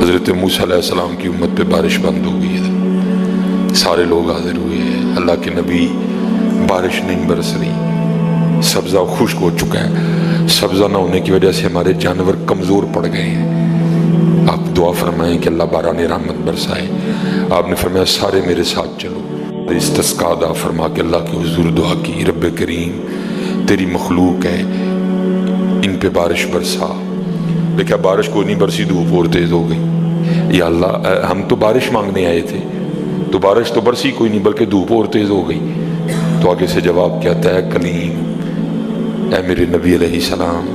حضرت موسیٰ علیہ السلام کی امت پہ بارش بند ہو گئی ہے، سارے لوگ حاضر ہوئے ہیں، اللہ کے نبی بارش نہیں برس رہی، سبزہ خشک ہو چکا ہے، سبزہ نہ ہونے کی وجہ سے ہمارے جانور کمزور پڑ گئے ہیں، آپ دعا فرمائیں کہ اللہ باران رحمت برسائے۔ آپ نے فرمایا سارے میرے ساتھ چلو، استسقاء ادا فرما کے اللہ کے حضور دعا کی، رب کریم تیری مخلوق ہے، ان پہ بارش برسا۔ دیکھا بارش کو نہیں برسی، دھوپ اور تیز ہو گئی۔ یا اللہ ہم تو بارش مانگنے آئے تھے، تو بارش تو برسی کوئی نہیں بلکہ دھوپ اور تیز ہو گئی۔ تو آگے سے جواب کیا آتا ہے، کلیم اے میرے نبی علیہ السلام،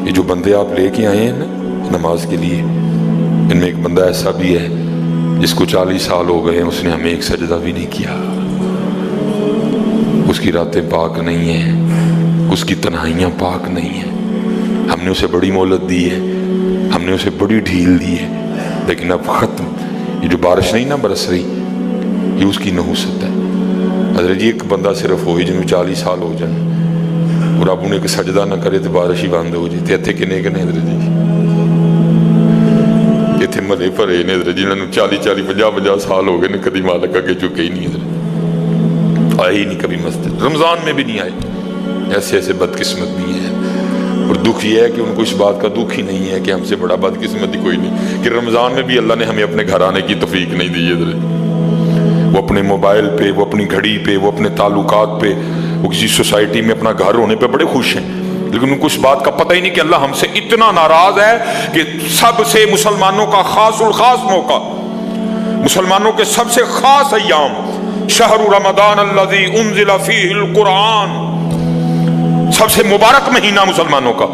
یہ جو بندے آپ لے کے آئے ہیں نا نماز کے لیے، ان میں ایک بندہ ایسا بھی ہے جس کو 40 سال ہو گئے ہیں، اس نے ہمیں ایک سجدہ بھی نہیں کیا، اس کی راتیں پاک نہیں ہیں، اس کی تنہائیاں پاک نہیں ہیں، ہم نے اسے بڑی مہلت دی ہے، ہم نے اسے بڑی ڈھیل دی ہے، لیکن اب ختم۔ یہ جو بارش نہیں نہ برس رہی، یہ اس کی نحوست ہے۔ حضرت جی ایک بندہ صرف ہوئی جن میں 40 سال ہو جائیں اور اب انہیں سجدہ نہ کرے تو بارش ہی بند ہو جاتی۔ اتنے کنے کنے حضرت جی اتنے ملے بھرے نے حضرت جی، انہوں نے 40 سال ہو گئے نے کدی مالک اگے چکے ہی نہیں، حضرت آئے ہی نہیں کبھی مسجد، رمضان میں بھی نہیں آئے۔ ایسے ایسے بدقسمت بھی ہیں، اور دکھ یہ ہے کہ ان کو اس بات کا دکھ ہی نہیں ہے کہ ہم سے بڑا بدقسمت ہی کوئی نہیں کہ رمضان میں بھی اللہ نے ہمیں اپنے گھر آنے کی توفیق نہیں دی ہے۔ وہ اپنے موبائل پہ، وہ اپنی گھڑی پہ، وہ اپنے تعلقات پہ، وہ کسی سوسائٹی میں اپنا گھر ہونے پہ بڑے خوش ہیں، لیکن ان کو اس بات کا پتہ ہی نہیں کہ اللہ ہم سے اتنا ناراض ہے کہ سب سے مسلمانوں کا خاص الخاص موقع، مسلمانوں کے سب سے خاص ایام، شہر رمضان الذی انزل فیہ القرآن، سب سے مبارک مہینہ مسلمانوں کا،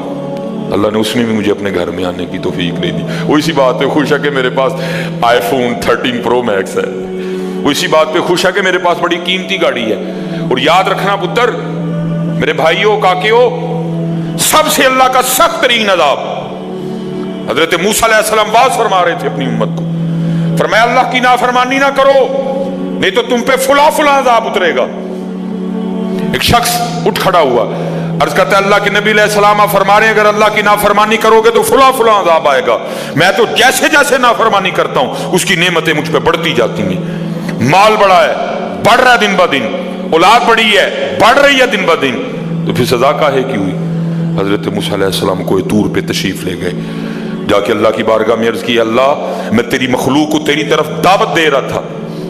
اللہ نے اس میں بھی مجھے اپنے گھر میں آنے کی توفیق نہیں دی۔ وہ اسی بات پہ خوش ہے کہ میرے پاس آئی فون 13 پرو میکس ہے، وہ اسی بات پہ خوش ہے کہ میرے پاس بڑی قیمتی گاڑی ہے۔ اور یاد رکھنا پتر، میرے بھائیوں کاکیوں، سب سے اللہ کا سخت ترین عذاب، حضرت موسیٰ علیہ السلام باز فرما رہے تھے اپنی امت کو، فرمایا اللہ کی نافرمانی نہ کرو نہیں تو تم پہ فلاں فلاں عذاب اترے گا۔ ایک شخص اٹھ کھڑا ہوا، عرض کرتا ہے اللہ کے نبی علیہ السلام آپ فرما رہے ہیں اگر اللہ کی نافرمانی کرو گے تو فلاں فلاں عذاب آئے گا، میں تو جیسے جیسے نافرمانی کرتا ہوں اس کی نعمتیں مجھ پہ بڑھتی جاتی ہیں، مال بڑا ہے، بڑھ رہا ہے دن بہ دن، اولاد بڑی ہے، بڑھ رہی ہے دن بہ دن، تو پھر سزا کاہے کی ہوئی؟ حضرت موسیٰ علیہ السلام کوہ طور پہ تشریف لے گئے، جا کے اللہ کی بارگاہ میں عرض کی، اللہ میں تیری مخلوق کو تیری طرف دعوت دے رہا تھا،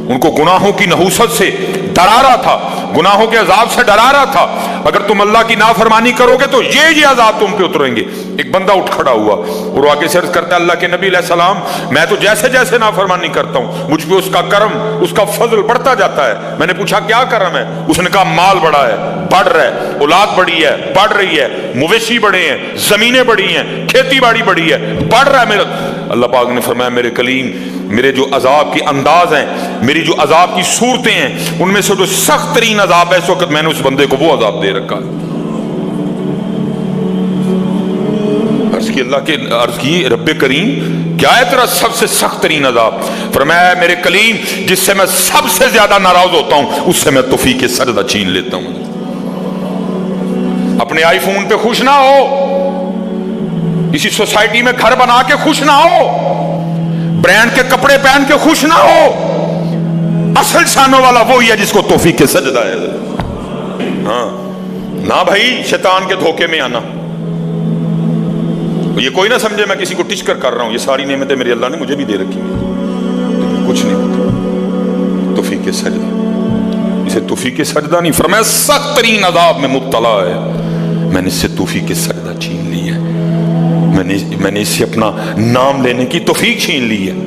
ان کو گناہوں کی نحوست سے ڈرا رہا تھا، گناہوں کے عذاب سے ڈرا رہا تھا، اگر تم اللہ کی نافرمانی کرو گے تو یہ عذاب تم پہ اتریں گے۔ ایک بندہ اٹھ کھڑا ہوا اور آگے سے عرض کرتا ہے اللہ کے نبی علیہ السلام میں تو جیسے جیسے نافرمانی کرتا ہوں مجھ پہ اس کا کرم، اس کا فضل بڑھتا جاتا ہے۔ میں نے پوچھا کیا کرم ہے؟ اس نے کہا مال بڑا ہے، بڑھ رہا ہے، اولاد بڑی ہے، بڑھ رہی ہے، مویشی بڑے ہیں، زمینیں بڑی ہیں، کھیتی باڑی بڑی ہے، بڑھ رہا ہے میرا۔ اللہ پاک نے فرمایا میرے کلیم، میرے جو عذاب کے انداز ہیں، میری جو عذاب کی صورتیں ہیں، ان میں سے جو سخت ترین عذاب ہے اس وقت میں نے اس بندے کو وہ عذاب دے رکھا ہے۔ عرض کی رب کریم کیا ہے تیرا سب سے سخت ترین عذاب؟ فرمایا میرے کلیم جس سے میں سب سے زیادہ ناراض ہوتا ہوں اس سے میں توفیق سجدہ چھین لیتا ہوں۔ اپنے آئی فون پہ خوش نہ ہو، کسی سوسائٹی میں گھر بنا کے خوش نہ ہو، برانڈ کے کپڑے پہن کے خوش نہ ہو، اصل شانوں والا وہی ہے جس کو توفیق سجدہ ہے۔ ہاں نہ بھائی شیطان کے دھوکے میں آنا، یہ کوئی نہ سمجھے میں کسی کو ٹچ کر رہا ہوں، یہ ساری نعمتیں میرے اللہ نے مجھے بھی دے رکھی ہیں، لیکن کچھ نہیں ہوتا توفیق سجدہ، اسے توفیق سجدہ نہیں فرمایا سخت ترین عذاب میں مبتلا ہے، میں نے اس سے توفیق سجدہ چھین لی ہے، میں نے اس سے اپنا نام لینے کی توفیق چھین لی ہے۔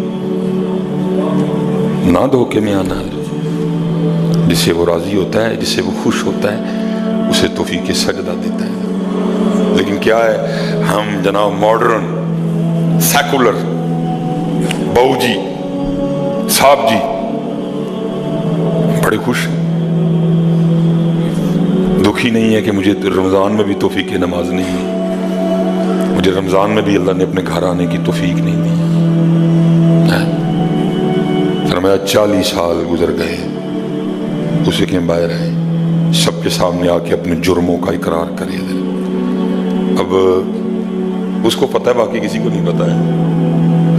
نہ دھوکے میں آنا، جس سے وہ راضی ہوتا ہے، جس سے وہ خوش ہوتا ہے اسے توفیق سجدہ دیتا ہے۔ لیکن کیا ہے ہم جناب ماڈرن سیکولر بہو جی صاحب جی بڑے خوش ہیں، دکھی نہیں ہے کہ مجھے رمضان میں بھی توفیق نماز نہیں دی، مجھے رمضان میں بھی اللہ نے اپنے گھر آنے کی توفیق نہیں دی۔ فرمایا 40 سال گزر گئے، اسے کے باہر آئے، سب کے سامنے آ کے اپنے جرموں کا اقرار کرے۔ اب اس کو پتہ ہے، باقی کسی کو نہیں پتہ ہے۔